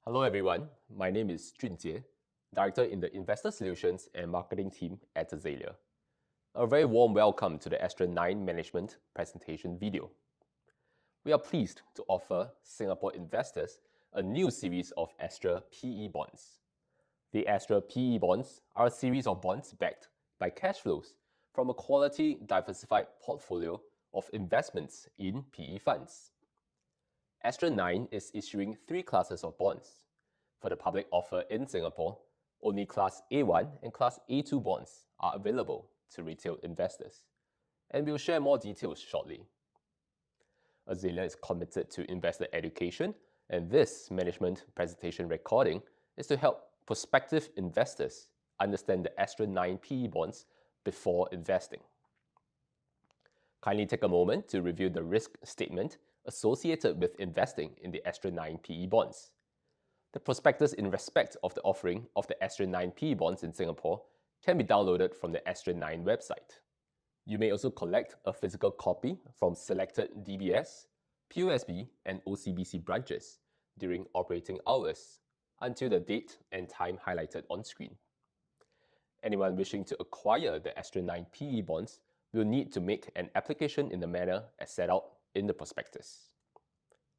Hello everyone, my name is Junjie, Director in the Investor Solutions and Marketing team at Azalea. A very warm welcome to the Astrea 9 Management presentation video. We are pleased to offer Singapore investors a new series of Astrea PE bonds. The Astrea PE bonds are a series of bonds backed by cash flows from a quality diversified portfolio of investments in PE funds. Astrea 9 is issuing three classes of bonds. For the public offer in Singapore, only Class A1 and Class A2 bonds are available to retail investors, and we'll share more details shortly. Azalea is committed to investor education, and this management presentation recording is to help prospective investors understand the Astrea 9 PE bonds before investing. Kindly take a moment to review the risk statement associated with investing in the Astrea 9 PE bonds. The prospectus in respect of the offering of the Astrea 9 PE bonds in Singapore can be downloaded from the Astrea 9 website. You may also collect a physical copy from selected DBS, POSB, and OCBC branches during operating hours until the date and time highlighted on screen. Anyone wishing to acquire the Astrea 9 PE bonds will need to make an application in the manner as set out in the prospectus.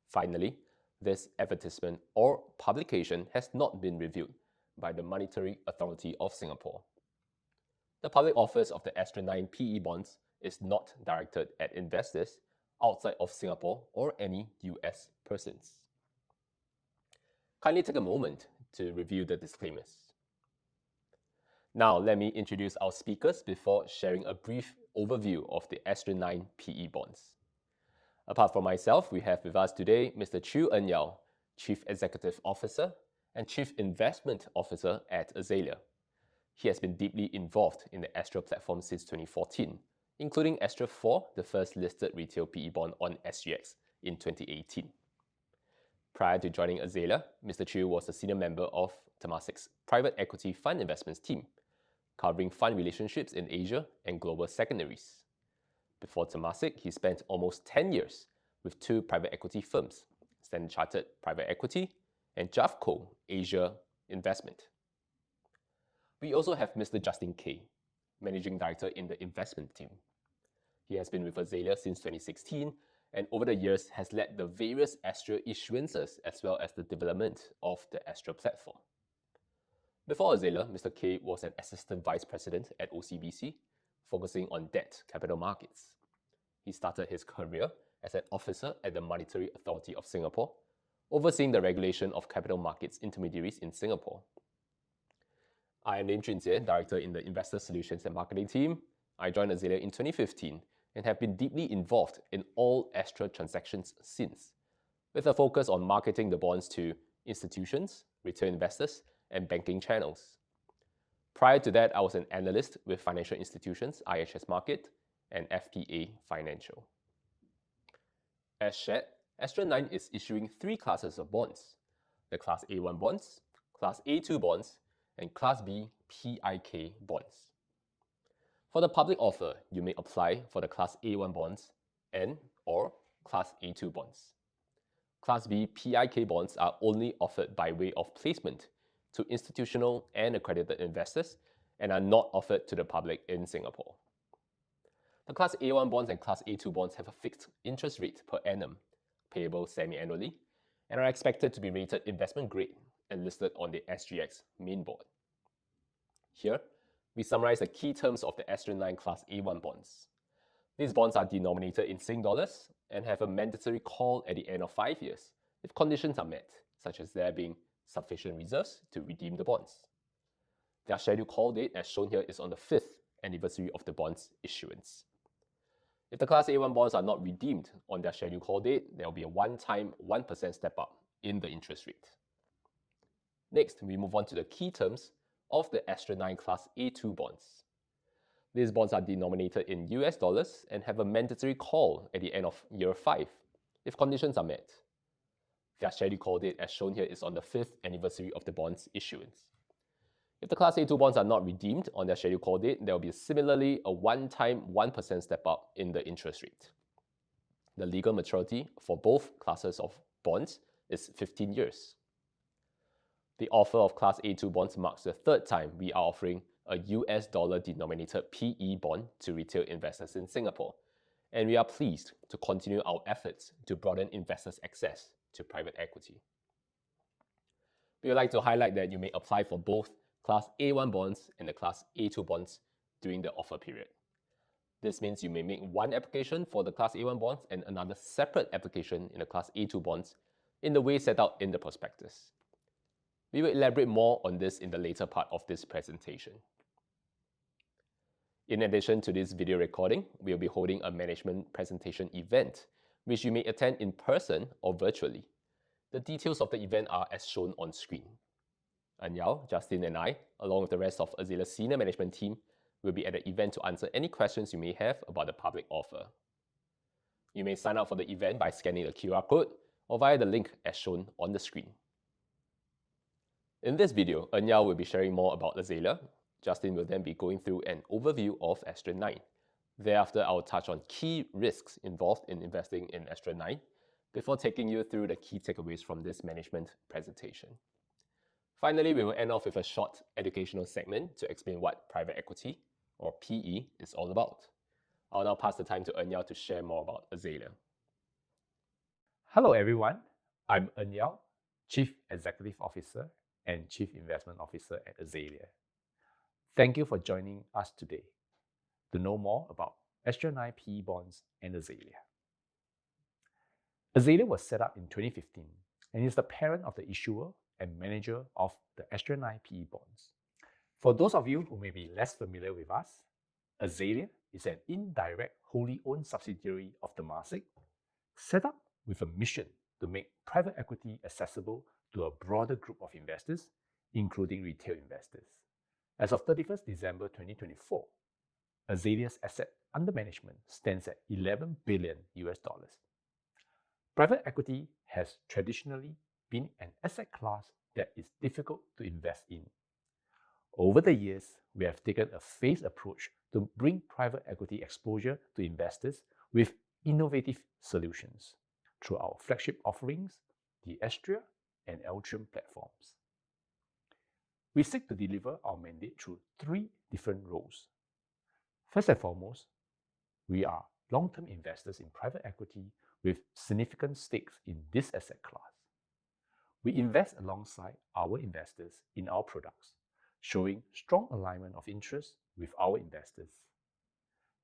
Finally, this advertisement or publication has not been reviewed by the Monetary Authority of Singapore. The public offers of the Astrea 9 PE bonds is not directed at investors outside of Singapore or any US persons. Kindly take a moment to review the disclaimers. Now, let me introduce our speakers before sharing a brief overview of the Astrea 9 PE bonds. Apart from myself, we have with us today Mr. Chew En Yao, Chief Executive Officer and Chief Investment Officer at Azalea. He has been deeply involved in the Astrea platform since 2014, including Astrea 4, the first listed retail PE bond on SGX in 2018. Prior to joining Azalea, Mr. Chew was a senior member of Temasek's private equity fund investments team, covering fund relationships in Asia and global secondaries. Before Temasek, he spent almost 10 years with two private equity firms, Standard Chartered Private Equity and Javco Asia Investment. We also have Mr. Justin Kay, Managing Director in the investment team. He has been with Azalea since 2016 and over the years has led the various Astrea issuances as well as the development of the Astrea platform. Before Azalea, Mr. Kay was an Assistant Vice President at OCBC, focusing on debt capital markets. He started his career as an officer at the Monetary Authority of Singapore, overseeing the regulation of capital markets intermediaries in Singapore. I am Lim Junjie, Director in the Investor Solutions and Marketing team. I joined Azalea in 2015 and have been deeply involved in all Astrea transactions since, with a focus on marketing the bonds to institutions, retail investors, and banking channels. Prior to that, I was an analyst with financial institutions, IHS Markit, and FPA Financial. As shared, Astrea 9 is issuing three classes of bonds: the Class A1 bonds, Class A2 bonds, and Class B PIK bonds. For the public offer, you may apply for the Class A1 bonds and/or Class A2 bonds. Class B PIK bonds are only offered by way of placement to institutional and accredited investors and are not offered to the public in Singapore. The Class A1 bonds and Class A2 bonds have a fixed interest rate per annum, payable semi-annually, and are expected to be rated investment grade and listed on the SGX main board. Here, we summarize the key terms of the Astrea 9 Class A1 bonds. These bonds are denominated in Sing dollars and have a mandatory call at the end of 5 years if conditions are met, such as there being sufficient reserves to redeem the bonds. Their scheduled call date, as shown here, is on the 5th anniversary of the bond's issuance. If the Class A1 bonds are not redeemed on their scheduled call date, there will be a one-time 1% step-up in the interest rate. Next, we move on to the key terms of the Astrea 9 Class A2 bonds. These bonds are denominated in US dollars and have a mandatory call at the end of year 5 if conditions are met. Their scheduled call date, as shown here, is on the 5th anniversary of the bond's issuance. If the Class A2 bonds are not redeemed on their scheduled call date, there will be similarly a one-time 1% step-up in the interest rate. The legal maturity for both classes of bonds is 15 years. The offer of Class A2 bonds marks the third time we are offering a US dollar denominated PE bond to retail investors in Singapore, and we are pleased to continue our efforts to broaden investors' access to private equity. We would like to highlight that you may apply for both Class A1 bonds and the Class A2 bonds during the offer period. This means you may make one application for the Class A1 bonds and another separate application in the Class A2 bonds in the way set out in the prospectus. We will elaborate more on this in the later part of this presentation. In addition to this video recording, we will be holding a management presentation event, which you may attend in person or virtually. The details of the event are as shown on screen. Anyao, Justin, and I, along with the rest of Azalea's senior management team, will be at the event to answer any questions you may have about the public offer. You may sign up for the event by scanning the QR code or via the link as shown on the screen. In this video, Anyao will be sharing more about Azalea. Justin will then be going through an overview of Astrea 9. Thereafter, I will touch on key risks involved in investing in Astrea 9 before taking you through the key takeaways from this management presentation. Finally, we will end off with a short educational segment to explain what private equity, or PE, is all about. I'll now pass the time to Anyao to share more about Azalea. Hello everyone, I'm Anyao, Chief Executive Officer and Chief Investment Officer at Azalea. Thank you for joining us today to know more about Astrea 9 PE bonds and Azalea. Azalea was set up in 2015 and is the parent of the issuer and manager of the Astrea 9 PE bonds. For those of you who may be less familiar with us, Azalea is an indirect wholly owned subsidiary of Temasek, set up with a mission to make private equity accessible to a broader group of investors, including retail investors. As of 31st December 2024, Azalea's asset under management stands at $11 billion. Private equity has traditionally been an asset class that is difficult to invest in. Over the years, we have taken a phased approach to bring private equity exposure to investors with innovative solutions through our flagship offerings, the Astrea and Altrum platforms. We seek to deliver our mandate through three different roles. First and foremost, we are long-term investors in private equity with significant stakes in this asset class. We invest alongside our investors in our products, showing strong alignment of interest with our investors.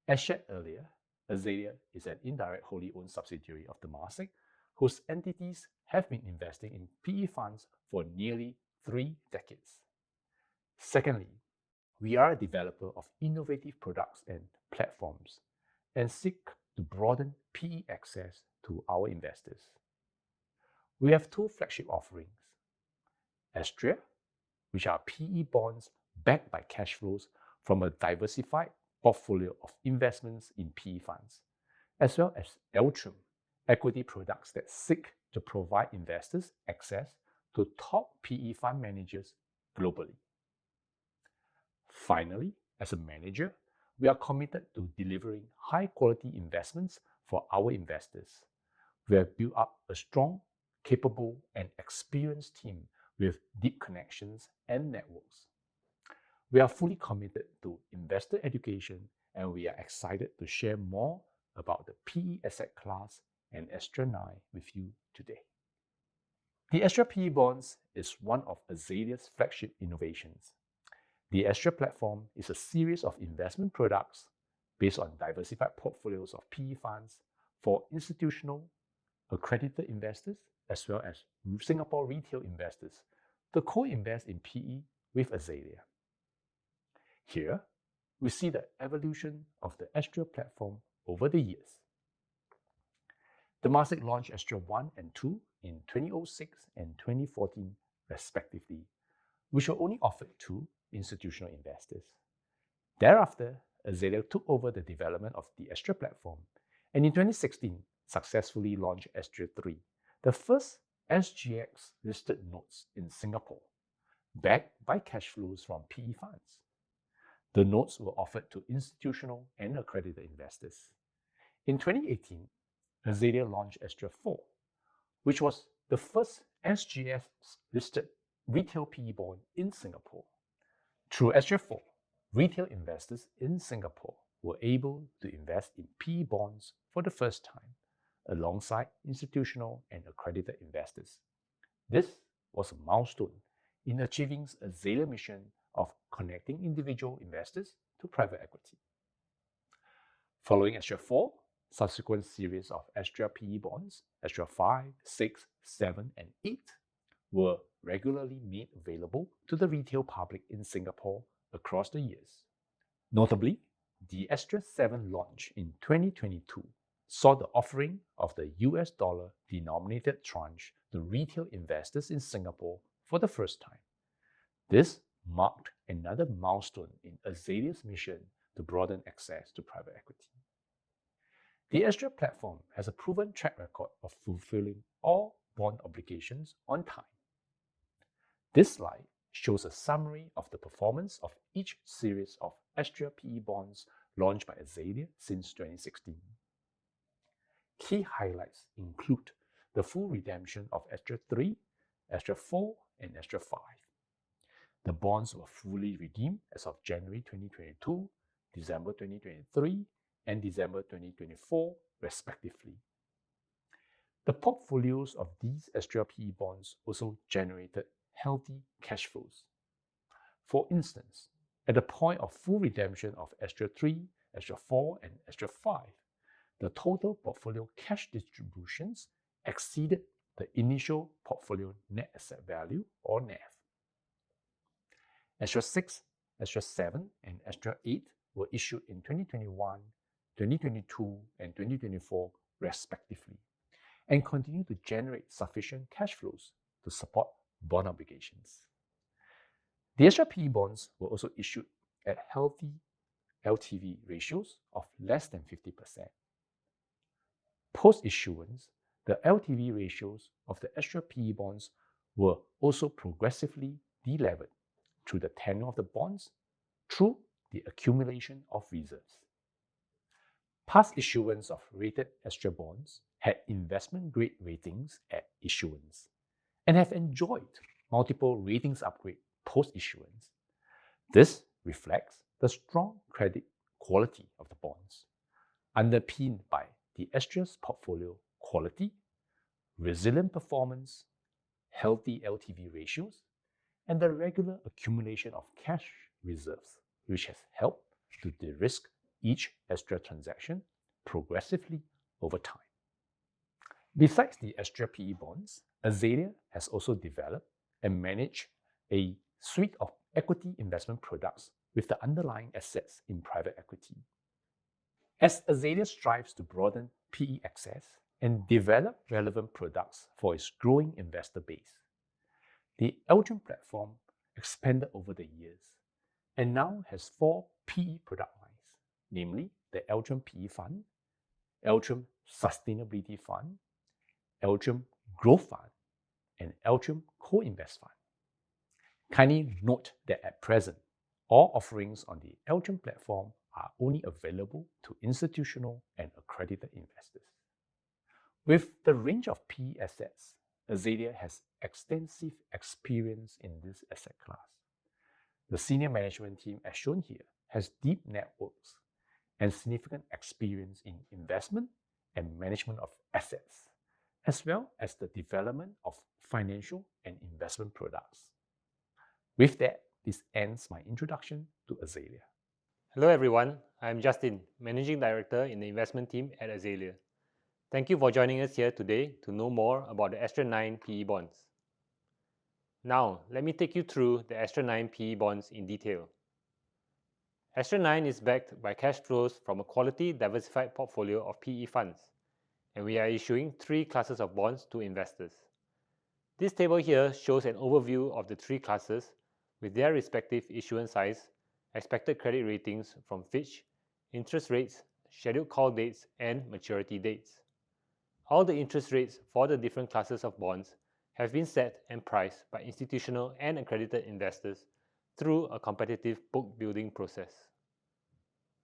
As shared earlier, Azalea is an indirect wholly owned subsidiary of Temasek, whose entities have been investing in PE funds for nearly 3 decades. Secondly, we are a developer of innovative products and platforms and seek to broaden PE access to our investors. We have two flagship offerings, Astrea, which are PE bonds backed by cash flows from a diversified portfolio of investments in PE funds, as well as Altrum, equity products that seek to provide investors access to top PE fund managers globally. Finally, as a manager, we are committed to delivering high-quality investments for our investors. We have built up a strong, capable, and experienced team with deep connections and networks. We are fully committed to investor education, and we are excited to share more about the PE asset class and Astrea 9 with you today. The Astrea PE bonds is one of Azalea's flagship innovations. The Astrea platform is a series of investment products based on diversified portfolios of PE funds for institutional, accredited investors, as well as Singapore retail investors to co-invest in PE with Azalea. Here, we see the evolution of the Astrea platform over the years. Temasek launched Astrea 1 and 2 in 2006 and 2014 respectively, which were only offered to institutional investors. Thereafter, Azalea took over the development of the Astrea platform, and in 2016 successfully launched Astrea 3, the first SGX-listed notes in Singapore, backed by cash flows from PE funds. The notes were offered to institutional and accredited investors. In 2018, Azalea launched Astrea 4, which was the first SGX-listed retail PE bond in Singapore. Through Astrea 4, retail investors in Singapore were able to invest in PE bonds for the first time, alongside institutional and accredited investors. This was a milestone in achieving Azalea's mission of connecting individual investors to private equity. Following Astrea 4, subsequent series of Astrea PE bonds, Astrea 5, 6, 7, and 8, were regularly made available to the retail public in Singapore across the years. Notably, the Astrea 7 launch in 2022 saw the offering of the US dollar denominated tranche to retail investors in Singapore for the first time. This marked another milestone in Azalea's mission to broaden access to private equity. The Astrea platform has a proven track record of fulfilling all bond obligations on time. This slide shows a summary of the performance of each series of Astrea PE bonds launched by Azalea since 2016. Key highlights include the full redemption of Astrea 3, Astrea 4, and Astrea 5. The bonds were fully redeemed as of January 2022, December 2023, and December 2024, respectively. The portfolios of these Astrea PE bonds also generated healthy cash flows. For instance, at the point of full redemption of Astrea 3, Astrea 4, and Astrea 5, the total portfolio cash distributions exceeded the initial portfolio net asset value, or NAV. Astrea 6, Astrea 7, and Astrea 8 were issued in 2021, 2022, and 2024, respectively, and continue to generate sufficient cash flows to support bond obligations. The Astrea PE bonds were also issued at healthy LTV ratios of less than 50%. Post-issuance, the LTV ratios of the Astrea PE bonds were also progressively delevered through the tenure of the bonds through the accumulation of reserves. Past issuance of rated Astrea bonds had investment-grade ratings at issuance and have enjoyed multiple ratings upgrades post-issuance. This reflects the strong credit quality of the bonds, underpinned by the Astrea's portfolio quality, resilient performance, healthy LTV ratios, and the regular accumulation of cash reserves, which has helped to de-risk each Astrea transaction progressively over time. Besides the Astrea PE bonds, Azalea has also developed and managed a suite of equity investment products with the underlying assets in private equity. As Azalea strives to broaden PE access and develop relevant products for its growing investor base, the Eltrum platform expanded over the years and now has 4 PE product lines, namely the Eltrum PE Fund, Eltrum Sustainability Fund, Eltrum Growth Fund, and Eltrum Co-Invest Fund. Kindly note that at present, all offerings on the Eltrum platform are only available to institutional and accredited investors. With the range of PE assets, Azalea has extensive experience in this asset class. The senior management team, as shown here, has deep networks and significant experience in investment and management of assets, as well as the development of financial and investment products. With that, this ends my introduction to Azalea. Hello everyone, I'm Justin, Managing Director in the investment team at Azalea. Thank you for joining us here today to know more about the Astrea 9 PE bonds. Now, let me take you through the Astrea 9 PE bonds in detail. Astrea 9 is backed by cash flows from a quality diversified portfolio of PE funds, and we are issuing 3 classes of bonds to investors. This table here shows an overview of the 3 classes with their respective issuance size, expected credit ratings from Fitch, interest rates, scheduled call dates, and maturity dates. All the interest rates for the different classes of bonds have been set and priced by institutional and accredited investors through a competitive book building process.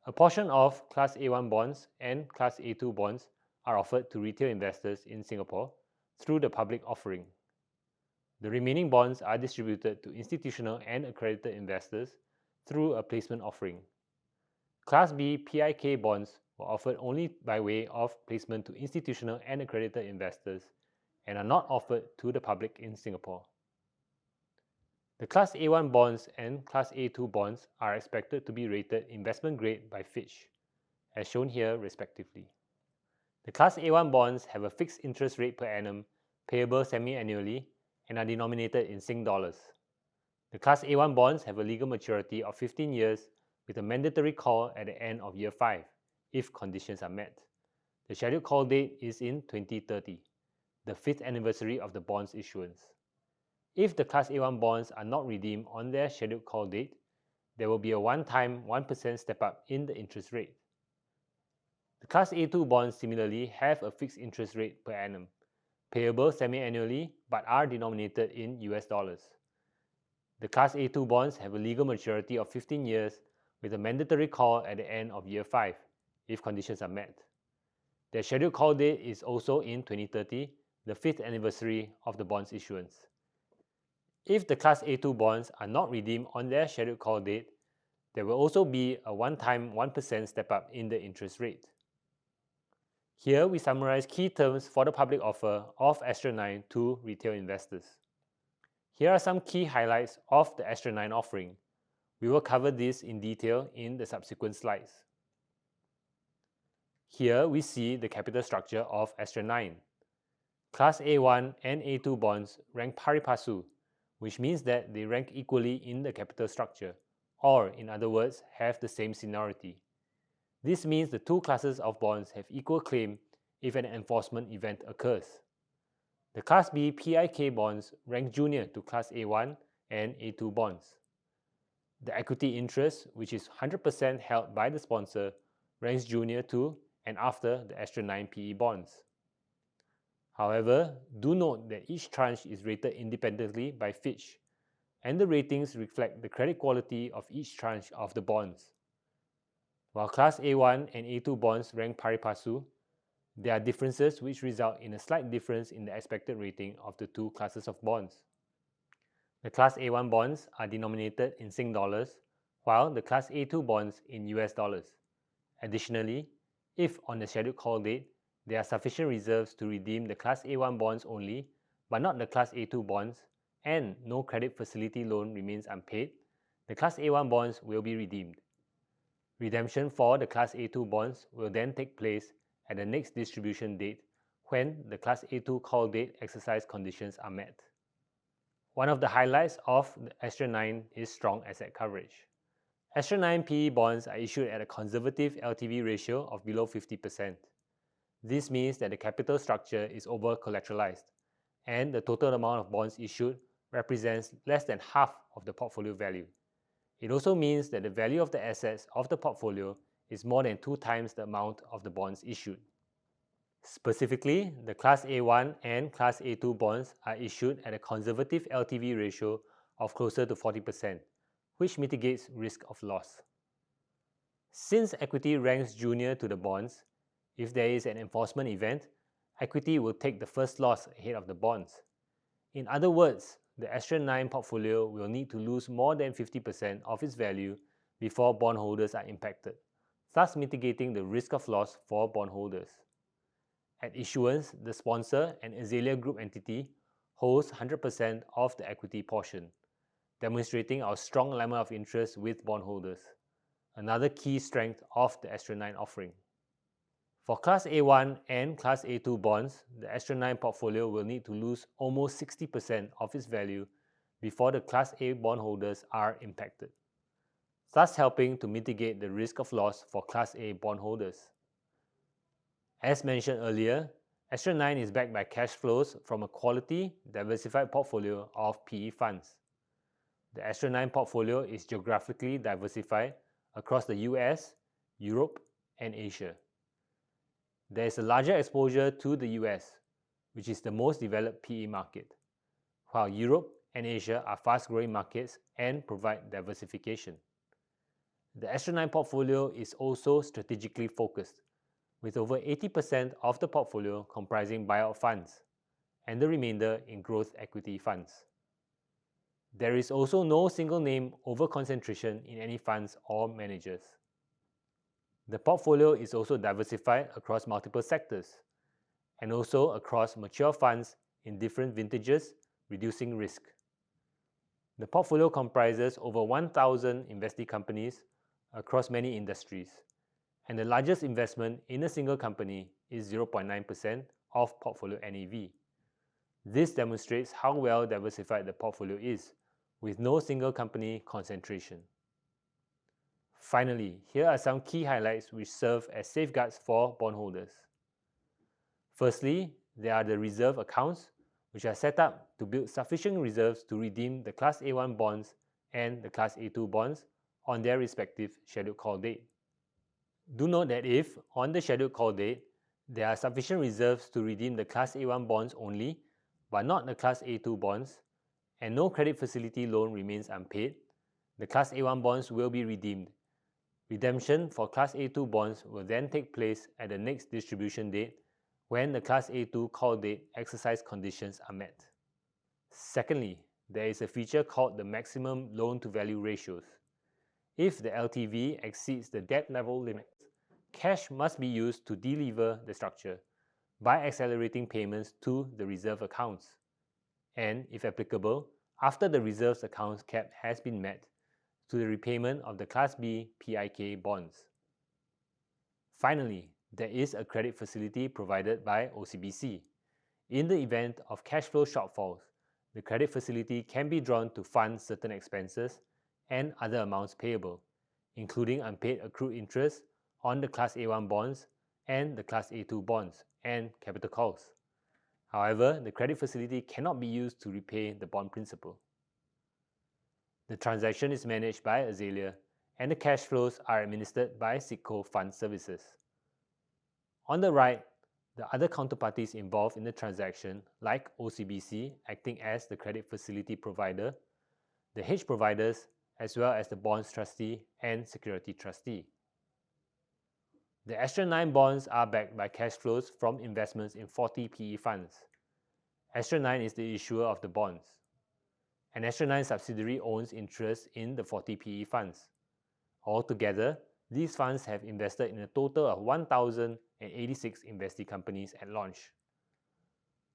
A portion of Class A1 bonds and Class A2 bonds are offered to retail investors in Singapore through the public offering. The remaining bonds are distributed to institutional and accredited investors through a placement offering. Class B PIK bonds were offered only by way of placement to institutional and accredited investors and are not offered to the public in Singapore. The Class A1 bonds and Class A2 bonds are expected to be rated investment grade by Fitch, as shown here respectively. The Class A1 bonds have a fixed interest rate per annum payable semi-annually and are denominated in Sing dollars. The Class A1 bonds have a legal maturity of 15 years with a mandatory call at the end of year 5 if conditions are met. The scheduled call date is in 2030, the 5th anniversary of the bond's issuance. If the Class A1 bonds are not redeemed on their scheduled call date, there will be a one-time 1% step-up in the interest rate. The Class A2 bonds similarly have a fixed interest rate per annum, payable semi-annually but are denominated in US dollars. The Class A2 bonds have a legal maturity of 15 years with a mandatory call at the end of year 5 if conditions are met. Their scheduled call date is also in 2030, the 5th anniversary of the bond's issuance. If the Class A2 bonds are not redeemed on their scheduled call date, there will also be a one-time 1% step-up in the interest rate. Here we summarize key terms for the public offer of Astrea 9 to retail investors. Here are some key highlights of the Astrea 9 offering. We will cover this in detail in the subsequent slides. Here we see the capital structure of Astrea 9. Class A1 and A2 bonds rank pari passu, which means that they rank equally in the capital structure, or in other words, have the same seniority. This means the two classes of bonds have equal claim if an enforcement event occurs. The Class B PIK bonds rank junior to Class A1 and A2 bonds. The equity interest, which is 100% held by the sponsor, ranks junior to and after the Astrea 9 PE bonds. However, do note that each tranche is rated independently by Fitch, and the ratings reflect the credit quality of each tranche of the bonds. While Class A1 and A2 bonds rank pari passu, there are differences which result in a slight difference in the expected rating of the two classes of bonds. The Class A1 bonds are denominated in Sing dollars, while the Class A2 bonds in US dollars. Additionally, if on the scheduled call date, there are sufficient reserves to redeem the Class A1 bonds only, but not the Class A2 bonds, and no credit facility loan remains unpaid, the Class A1 bonds will be redeemed. Redemption for the Class A2 bonds will then take place at the next distribution date when the Class A2 call date exercise conditions are met. One of the highlights of the Astrea 9 is strong asset coverage. Astrea 9 PE bonds are issued at a conservative LTV ratio of below 50%. This means that the capital structure is over-collateralized, and the total amount of bonds issued represents less than half of the portfolio value. It also means that the value of the assets of the portfolio is more than 2 times the amount of the bonds issued. Specifically, the Class A1 and Class A2 bonds are issued at a conservative LTV ratio of closer to 40%, which mitigates risk of loss. Since equity ranks junior to the bonds, if there is an enforcement event, equity will take the first loss ahead of the bonds. In other words, the Astrea 9 portfolio will need to lose more than 50% of its value before bondholders are impacted, thus mitigating the risk of loss for bondholders. At issuance, the sponsor and Azalea Group entity holds 100% of the equity portion, demonstrating our strong alignment of interest with bondholders, another key strength of the Astrea 9 offering. For Class A1 and Class A2 bonds, the Astrea 9 portfolio will need to lose almost 60% of its value before the Class A bondholders are impacted, thus helping to mitigate the risk of loss for Class A bondholders. As mentioned earlier, Astrea 9 is backed by cash flows from a quality, diversified portfolio of PE funds. The Astrea 9 portfolio is geographically diversified across the US, Europe, and Asia. There is a larger exposure to the US, which is the most developed PE market, while Europe and Asia are fast-growing markets and provide diversification. The Astrea 9 portfolio is also strategically focused, with over 80% of the portfolio comprising buyout funds, and the remainder in growth equity funds. There is also no single name over-concentration in any funds or managers. The portfolio is also diversified across multiple sectors and also across mature funds in different vintages, reducing risk. The portfolio comprises over 1,000 investee companies across many industries, and the largest investment in a single company is 0.9% of portfolio NAV. This demonstrates how well diversified the portfolio is, with no single company concentration. Finally, here are some key highlights which serve as safeguards for bondholders. Firstly, there are the reserve accounts, which are set up to build sufficient reserves to redeem the Class A1 bonds and the Class A2 bonds on their respective scheduled call date. Do note that if, on the scheduled call date, there are sufficient reserves to redeem the Class A1 bonds only, but not the Class A2 bonds, and no credit facility loan remains unpaid, the Class A1 bonds will be redeemed. Redemption for Class A2 bonds will then take place at the next distribution date when the Class A2 call date exercise conditions are met. Secondly, there is a feature called the maximum loan-to-value ratios. If the LTV exceeds the debt level limits, cash must be used to delever the structure by accelerating payments to the reserve accounts, and, if applicable, after the reserves accounts cap has been met, to the repayment of the Class B PIK bonds. Finally, there is a credit facility provided by OCBC. In the event of cash flow shortfalls, the credit facility can be drawn to fund certain expenses and other amounts payable, including unpaid accrued interest on the Class A1 bonds and the Class A2 bonds and capital calls. However, the credit facility cannot be used to repay the bond principal. The transaction is managed by Azalea, and the cash flows are administered by Citco Fund Services. On the right, the other counterparties involved in the transaction, like OCBC acting as the credit facility provider, the hedge providers, as well as the bonds trustee and security trustee. The Astrea 9 bonds are backed by cash flows from investments in 40 PE funds. Astrea 9 is the issuer of the bonds. An Astrea 9 subsidiary owns interest in the 40 PE funds. Altogether, these funds have invested in a total of 1,086 investee companies at launch.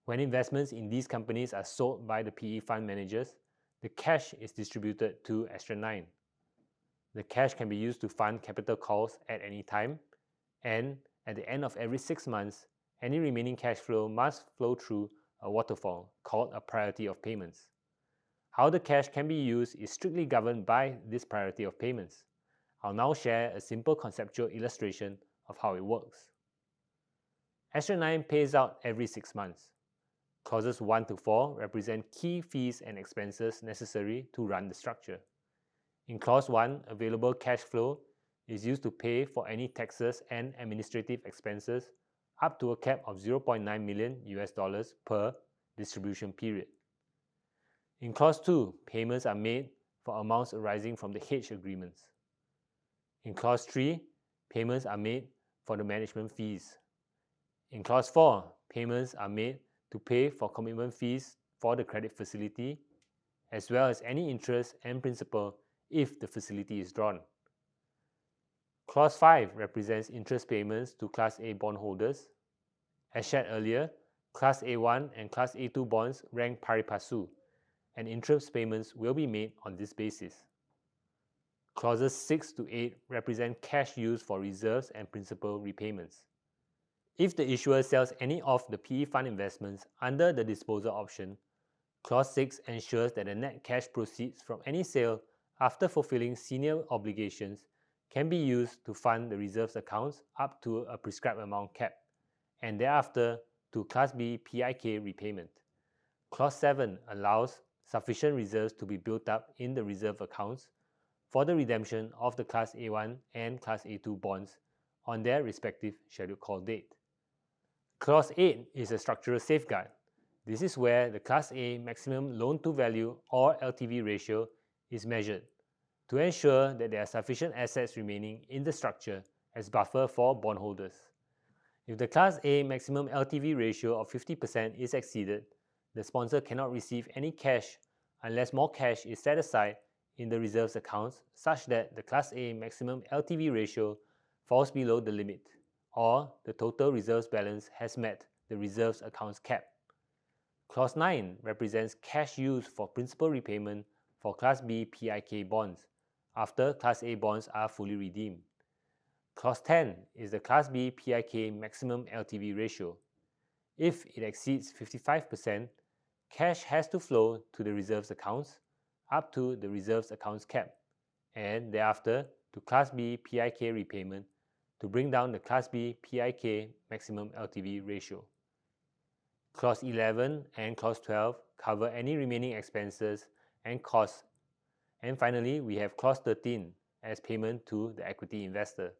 When investments in these companies are sold by the PE fund managers, the cash is distributed to Astrea 9. The cash can be used to fund capital calls at any time, and at the end of every 6 months, any remaining cash flow must flow through a waterfall called a priority of payments. How the cash can be used is strictly governed by this priority of payments. I'll now share a simple conceptual illustration of how it works. Astrea 9 pays out every 6 months. Clauses 1 to 4 represent key fees and expenses necessary to run the structure. In Clause 1, available cash flow is used to pay for any taxes and administrative expenses up to a cap of $0.9 million per distribution period. In Clause 2, payments are made for amounts arising from the hedge agreements. In Clause 3, payments are made for the management fees. In Clause 4, payments are made to pay for commitment fees for the credit facility, as well as any interest and principal if the facility is drawn. Clause 5 represents interest payments to Class A bondholders. As shared earlier, Class A1 and Class A2 bonds rank pari passu, and interest payments will be made on this basis. Clauses 6 to 8 represent cash used for reserves and principal repayments. If the issuer sells any of the PE fund investments under the disposal option, Clause 6 ensures that the net cash proceeds from any sale after fulfilling senior obligations can be used to fund the reserves accounts up to a prescribed amount cap, and thereafter to Class B PIK repayment. Clause 7 allows sufficient reserves to be built up in the reserve accounts for the redemption of the Class A1 and Class A2 bonds on their respective scheduled call date. Clause 8 is a structural safeguard. This is where the Class A maximum loan-to-value or LTV ratio is measured to ensure that there are sufficient assets remaining in the structure as buffer for bondholders. If the Class A maximum LTV ratio of 50% is exceeded, the sponsor cannot receive any cash unless more cash is set aside in the reserves accounts such that the Class A maximum LTV ratio falls below the limit, or the total reserves balance has met the reserves accounts cap. Clause 9 represents cash used for principal repayment for Class B PIK bonds after Class A bonds are fully redeemed. Clause 10 is the Class B PIK maximum LTV ratio. If it exceeds 55%, cash has to flow to the reserves accounts up to the reserves accounts cap, and thereafter to Class B PIK repayment to bring down the Class B PIK maximum LTV ratio. Clause 11 and Clause 12 cover any remaining expenses and costs. And finally, we have Clause 13 as payment to the equity investor.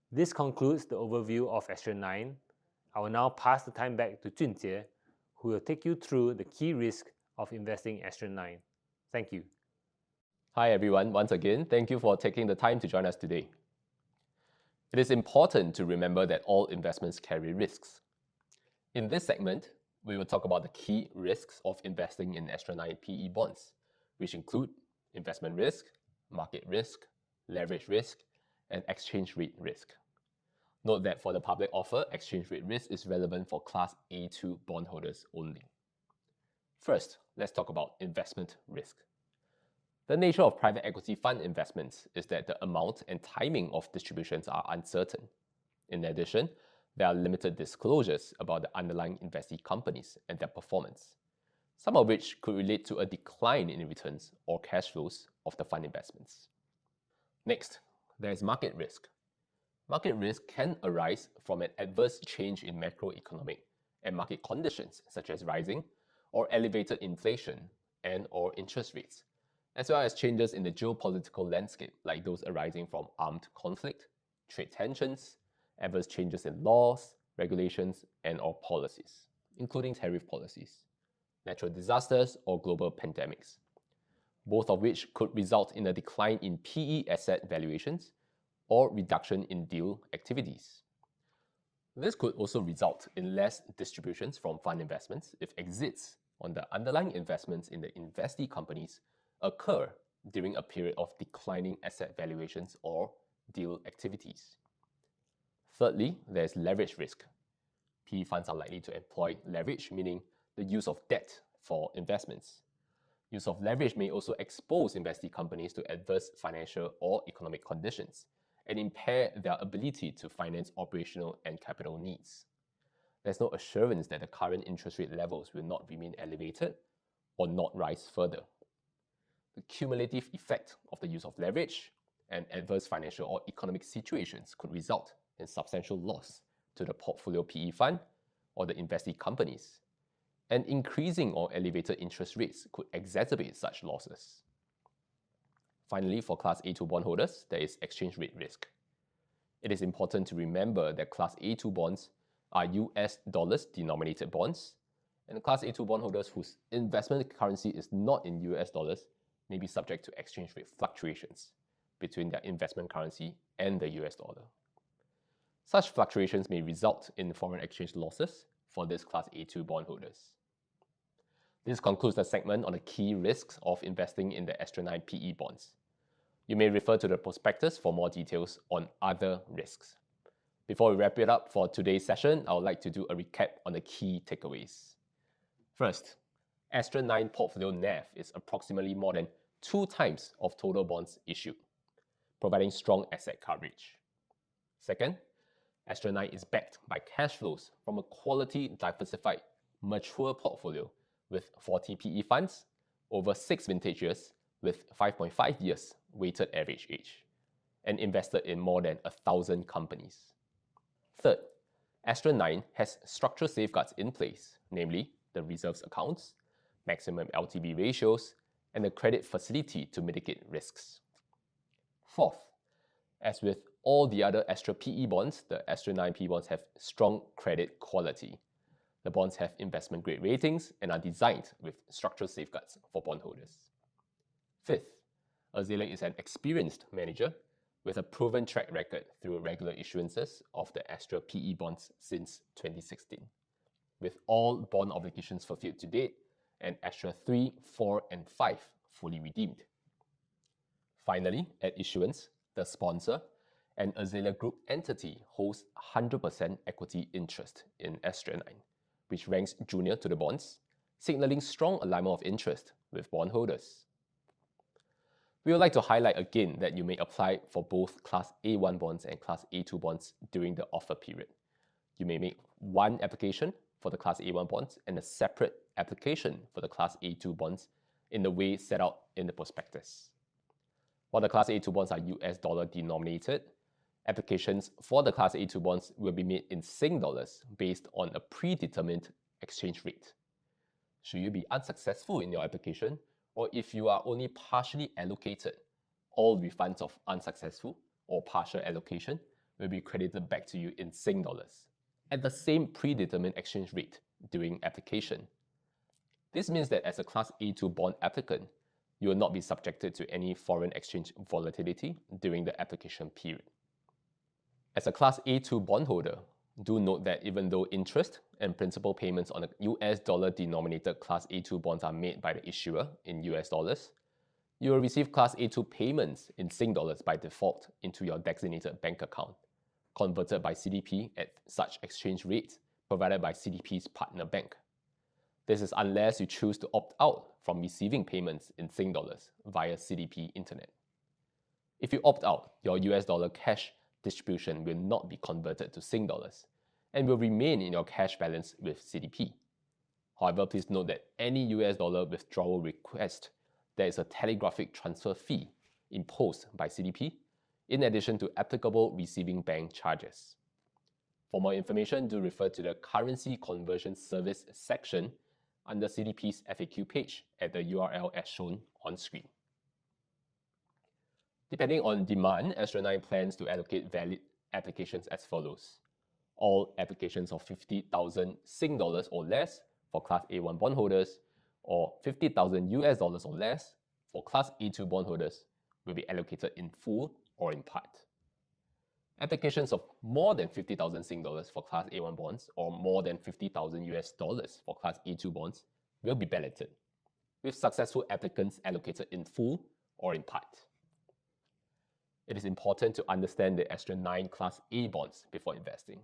This concludes the overview of Astrea 9. I will now pass the time back to Junjie, who will take you through the key risks of investing in Astrea 9. Thank you. Hi everyone, once again, thank you for taking the time to join us today. It is important to remember that all investments carry risks. In this segment, we will talk about the key risks of investing in Astrea 9 PE bonds, which include investment risk, market risk, leverage risk, and exchange rate risk. Note that for the public offer, exchange rate risk is relevant for Class A2 bondholders only. First, let's talk about investment risk. The nature of private equity fund investments is that the amount and timing of distributions are uncertain. In addition, there are limited disclosures about the underlying investee companies and their performance, some of which could relate to a decline in returns or cash flows of the fund investments. Next, there is market risk. Market risk can arise from an adverse change in macroeconomic and market conditions such as rising or elevated inflation and/or interest rates, as well as changes in the geopolitical landscape like those arising from armed conflict, trade tensions, adverse changes in laws, regulations, and/or policies, including tariff policies, natural disasters, or global pandemics, both of which could result in a decline in PE asset valuations or reduction in deal activities. This could also result in less distributions from fund investments if exits on the underlying investments in the investee companies occur during a period of declining asset valuations or deal activities. Thirdly, there is leverage risk. PE funds are likely to employ leverage, meaning the use of debt for investments. Use of leverage may also expose investee companies to adverse financial or economic conditions and impair their ability to finance operational and capital needs. There's no assurance that the current interest rate levels will not remain elevated or not rise further. The cumulative effect of the use of leverage and adverse financial or economic situations could result in substantial loss to the portfolio PE fund or the investee companies, and increasing or elevated interest rates could exacerbate such losses. Finally, for Class A2 bondholders, there is exchange rate risk. It is important to remember that Class A2 bonds are US dollars denominated bonds, and Class A2 bondholders whose investment currency is not in US dollars may be subject to exchange rate fluctuations between their investment currency and the US dollar. Such fluctuations may result in foreign exchange losses for these Class A2 bondholders. This concludes the segment on the key risks of investing in the Astrea 9 PE bonds. You may refer to the prospectus for more details on other risks. Before we wrap it up for today's session, I would like to do a recap on the key takeaways. First, Astrea 9 portfolio NAV is approximately more than 2 times of total bonds issued, providing strong asset coverage. Second, Astrea 9 is backed by cash flows from a quality, diversified, mature portfolio with 40 PE funds, over 6 vintage years, with 5.5 years weighted average age, and invested in more than 1,000 companies. Third, Astrea 9 has structural safeguards in place, namely the reserves accounts, maximum LTV ratios, and the credit facility to mitigate risks. Fourth, as with all the other Astrea PE bonds, the Astrea 9 PE bonds have strong credit quality. The bonds have investment grade ratings and are designed with structural safeguards for bondholders. Fifth, Azalea is an experienced manager with a proven track record through regular issuances of the Astrea PE bonds since 2016. With all bond obligations fulfilled to date and Astrea 3, 4, and 5 fully redeemed. Finally, at issuance, the sponsor, an Azalea Group entity, holds 100% equity interest in Astrea 9, which ranks junior to the bonds, signaling strong alignment of interest with bondholders. We would like to highlight again that you may apply for both Class A1 bonds and Class A2 bonds during the offer period. You may make one application for the Class A1 bonds and a separate application for the Class A2 bonds in the way set out in the prospectus. While the Class A2 bonds are US dollar denominated, applications for the Class A2 bonds will be made in Sing dollars based on a predetermined exchange rate. Should you be unsuccessful in your application, or if you are only partially allocated, all refunds of unsuccessful or partial allocation will be credited back to you in Sing dollars at the same predetermined exchange rate during application. This means that as a Class A2 bond applicant, you will not be subjected to any foreign exchange volatility during the application period. As a Class A2 bondholder, do note that even though interest and principal payments on the US dollar denominated Class A2 bonds are made by the issuer in US dollars, you will receive Class A2 payments in Sing dollars by default into your designated bank account, converted by CDP at such exchange rates provided by CDP's partner bank. This is unless you choose to opt out from receiving payments in Sing dollars via CDP Internet. If you opt out, your US dollar cash distribution will not be converted to Sing dollars and will remain in your cash balance with CDP. However, please note that any US dollar withdrawal request, there is a telegraphic transfer fee imposed by CDP in addition to applicable receiving bank charges. For more information, do refer to the Currency Conversion Service section under CDP's FAQ page at the URL as shown on screen. Depending on demand, Astrea 9 plans to allocate valid applications as follows. All applications of 50,000 Sing dollars or less for Class A1 bondholders or 50,000 US dollars or less for Class A2 bondholders will be allocated in full or in part. Applications of more than 50,000 Sing dollars for Class A1 bonds or more than 50,000 US dollars for Class A2 bonds will be balloted, with successful applicants allocated in full or in part. It is important to understand the Astrea 9 Class A bonds before investing.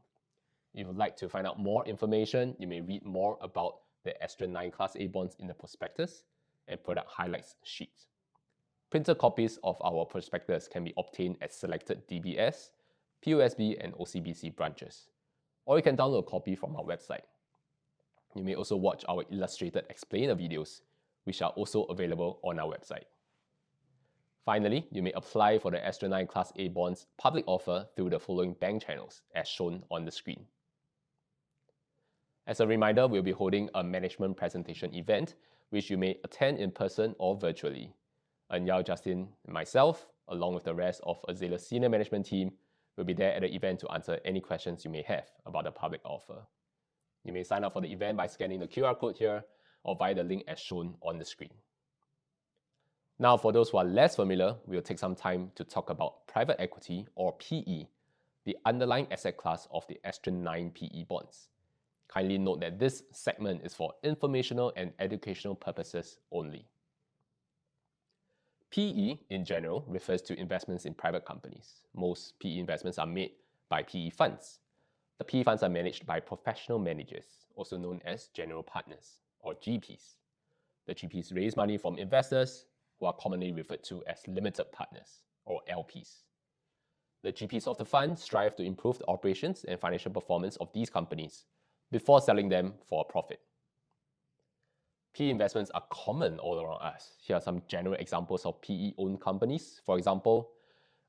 If you would like to find out more information, you may read more about the Astrea 9 Class A bonds in the prospectus and product highlights sheet. Printed copies of our prospectus can be obtained at selected DBS, POSB, and OCBC branches, or you can download a copy from our website. You may also watch our illustrated explainer videos, which are also available on our website. Finally, you may apply for the Astrea 9 Class A bonds public offer through the following bank channels as shown on the screen. As a reminder, we'll be holding a management presentation event, which you may attend in person or virtually. Yao, Justin, and myself, along with the rest of Azalea's senior management team, will be there at the event to answer any questions you may have about the public offer. You may sign up for the event by scanning the QR code here or via the link as shown on the screen. Now, for those who are less familiar, we'll take some time to talk about private equity or PE, the underlying asset class of the Astrea 9 PE bonds. Kindly note that this segment is for informational and educational purposes only. PE, in general, refers to investments in private companies. Most PE investments are made by PE funds. The PE funds are managed by professional managers, also known as general partners, or GPs. The GPs raise money from investors, who are commonly referred to as limited partners, or LPs. The GPs of the fund strive to improve the operations and financial performance of these companies before selling them for a profit. PE investments are common all around us. Here are some general examples of PE-owned companies. For example,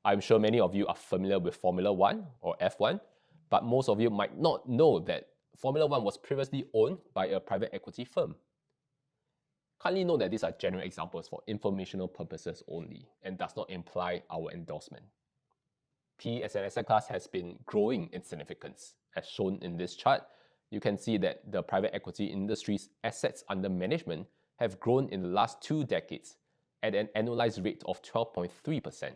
I'm sure many of you are familiar with Formula One or F1, but most of you might not know that Formula One was previously owned by a private equity firm. Kindly note that these are general examples for informational purposes only and does not imply our endorsement. PE as an asset class has been growing in significance. As shown in this chart, you can see that the private equity industry's assets under have grown in the last 2 decades at an annualized rate of 12.3%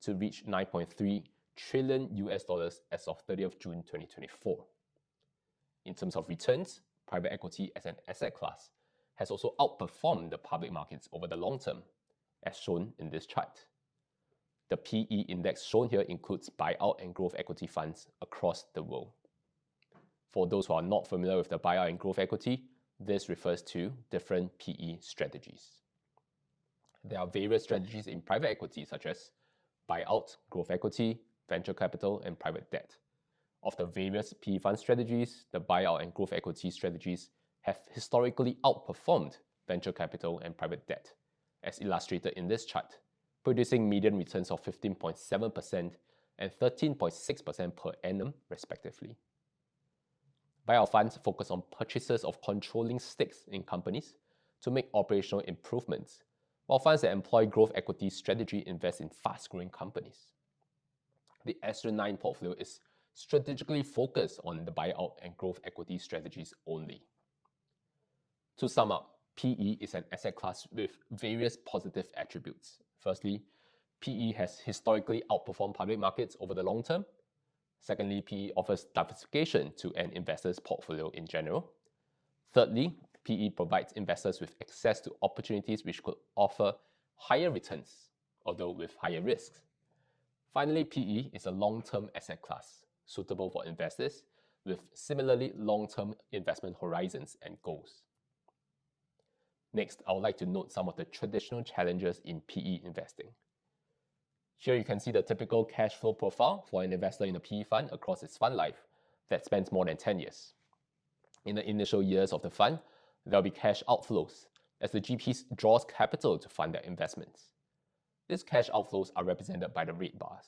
to reach $9.3 trillion as of 30th June 2024. In terms of returns, private equity as an asset class has also outperformed the public markets over the long term, as shown in this chart. The PE index shown here includes buyout and growth equity funds across the world. For those who are not familiar with the buyout and growth equity, this refers to different PE strategies. There are various strategies in private equity such as buyout, growth equity, venture capital, and private debt. Of the various PE fund strategies, the buyout and growth equity strategies have historically outperformed venture capital and private debt, as illustrated in this chart, producing median returns of 15.7% and 13.6% per annum, respectively. Buyout funds focus on purchases of controlling stakes in companies to make operational improvements, while funds that employ growth equity strategy invest in fast-growing companies. The Astrea 9 portfolio is strategically focused on the buyout and growth equity strategies only. To sum up, PE is an asset class with various positive attributes. Firstly, PE has historically outperformed public markets over the long term. Secondly, PE offers diversification to an investor's portfolio in general. Thirdly, PE provides investors with access to opportunities which could offer higher returns, although with higher risks. Finally, PE is a long-term asset class suitable for investors with similarly long-term investment horizons and goals. Next, I would like to note some of the traditional challenges in PE investing. Here you can see the typical cash flow profile for an investor in a PE fund across its fund life that spans more than 10 years. In the initial years of the fund, there will be cash outflows as the GPs draws capital to fund their investments. These cash outflows are represented by the red bars.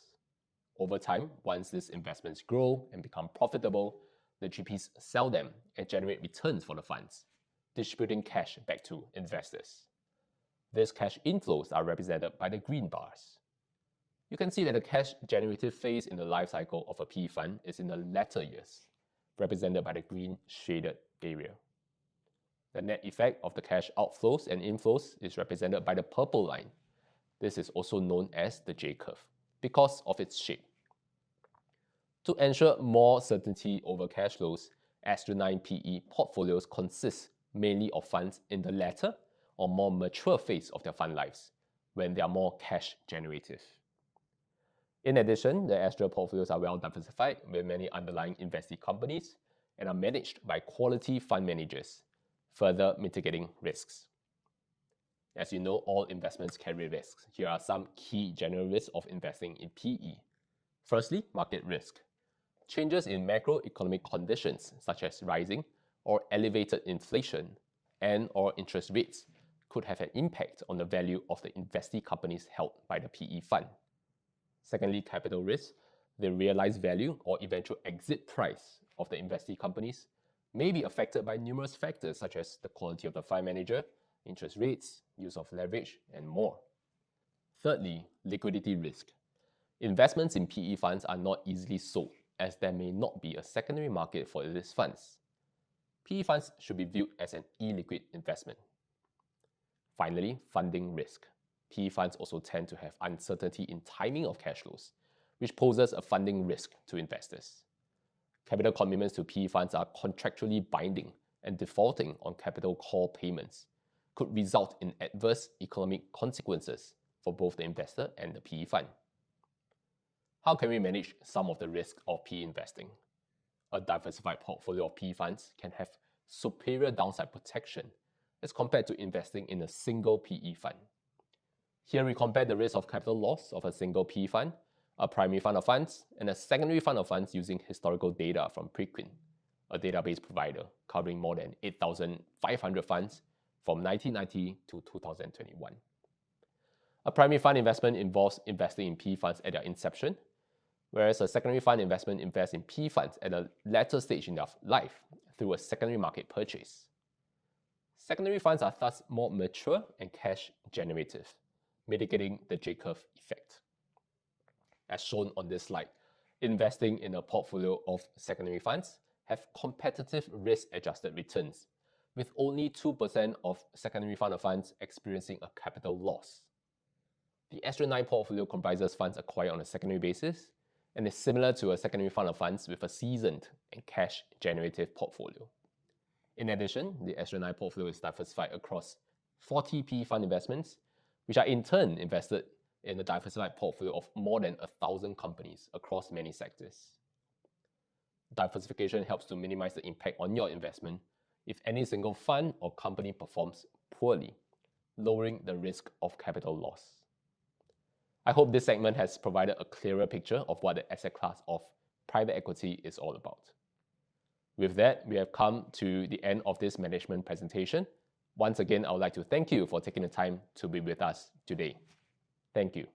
Over time, once these investments grow and become profitable, the GPs sell them and generate returns for the funds, distributing cash back to investors. These cash inflows are represented by the green bars. You can see that the cash generative phase in the life cycle of a PE fund is in the latter years, represented by the green shaded area. The net effect of the cash outflows and inflows is represented by the purple line. This is also known as the J-curve because of its shape. To ensure more certainty over cash flows, Astrea 9 PE portfolios consist mainly of funds in the latter or more mature phase of their fund lives, when they are more cash generative. In addition, the Astrea portfolios are well diversified with many underlying investee companies and are managed by quality fund managers, further mitigating risks. As you know, all investments carry risks. Here are some key general risks of investing in PE. Firstly, market risk. Changes in macroeconomic conditions such as rising or elevated inflation and/or interest rates could have an impact on the value of the investee companies held by the PE fund. Secondly, capital risk. The realized value or eventual exit price of the investee companies may be affected by numerous factors such as the quality of the fund manager, interest rates, use of leverage, and more. Thirdly, liquidity risk. Investments in PE funds are not easily sold as there may not be a secondary market for these funds. PE funds should be viewed as an illiquid investment. Finally, funding risk. PE funds also tend to have uncertainty in timing of cash flows, which poses a funding risk to investors. Capital commitments to PE funds are contractually binding, and defaulting on capital call payments could result in adverse economic consequences for both the investor and the PE fund. How can we manage some of the risks of PE investing? A diversified portfolio of PE funds can have superior downside protection as compared to investing in a single PE fund. Here we compare the risk of capital loss of a single PE fund, a primary fund of funds, and a secondary fund of funds using historical data from Preqin, a database provider covering more than 8,500 funds from 1990 to 2021. A primary fund investment involves investing in PE funds at their inception, whereas a secondary fund investment invests in PE funds at a later stage in their life through a secondary market purchase. Secondary funds are thus more mature and cash generative, mitigating the J-curve effect. As shown on this slide, investing in a portfolio of secondary funds have competitive risk-adjusted returns, with only 2% of secondary fund of funds experiencing a capital loss. The Astrea 9 portfolio comprises funds acquired on a secondary basis and is similar to a secondary fund of funds with a seasoned and cash-generative portfolio. In addition, the Astrea 9 portfolio is diversified across 40 PE fund investments, which are in turn invested in a diversified portfolio of more than 1,000 companies across many sectors. Diversification helps to minimize the impact on your investment if any single fund or company performs poorly, lowering the risk of capital loss. I hope this segment has provided a clearer picture of what the asset class of private equity is all about. With that, we have come to the end of this management presentation. Once again, I would like to thank you for taking the time to be with us today. Thank you.